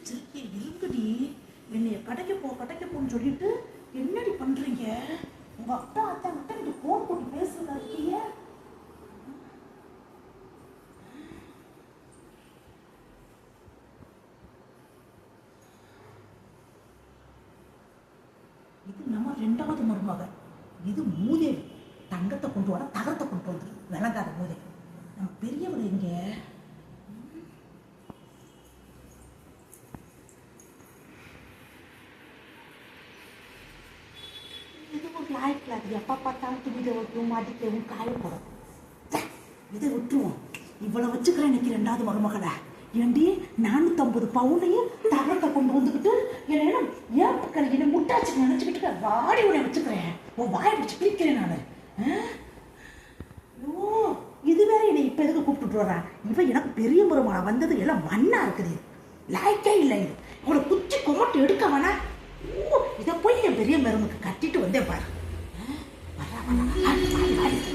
சரி இருக்குடி, என்னைய கடைக்கு போன்னு சொல்லிட்டு என்னடி பண்றீங்க? உங்க அப்பா அத்தா கிட்ட நீங்க போன் போட்டு பேசுறதா இருக்கீங்க. இது நம்ம ரெண்டாவது மருமக, இது மூதேவி. தங்கத்தை கொண்டு வர தகரத்தை கொண்டு வந்து விளங்காத மூதேவி. நம்ம பெரியவங்க இங்க லாய்க்கில் அது எப்போ பார்த்தாலும் துணிதை வைக்கவும் அடிக்கவும் காயப்படும். இதை விட்டுருவோம். இவ்வளோ வச்சுக்கிறேன் இன்னைக்கு ரெண்டாவது மருமகளை. ஏண்டி 450 பவுனையும் தகரத்தை கொண்டு வந்துக்கிட்டு என்ன ஏன் என்னை முட்டாச்சு நினச்சிக்கிட்டு வாடி உடைய வச்சுக்கிறேன். உன் வாயை வச்சு பிரிக்கிறேன் நான். ஓ இது வேற என்னை இப்போ எதுக்கு கூப்பிட்டுட்டு வர்றேன்? இவன் எனக்கு பெரிய மருமகளை வந்தது எல்லாம் மண்ணா இருக்குது. லாய்க்கே இல்லை. இது உங்களை குச்சி கொமட்டு எடுக்க வேணா. இதை போய் என் பெரிய மருமக்கு கட்டிட்டு வந்தே பாரு. வர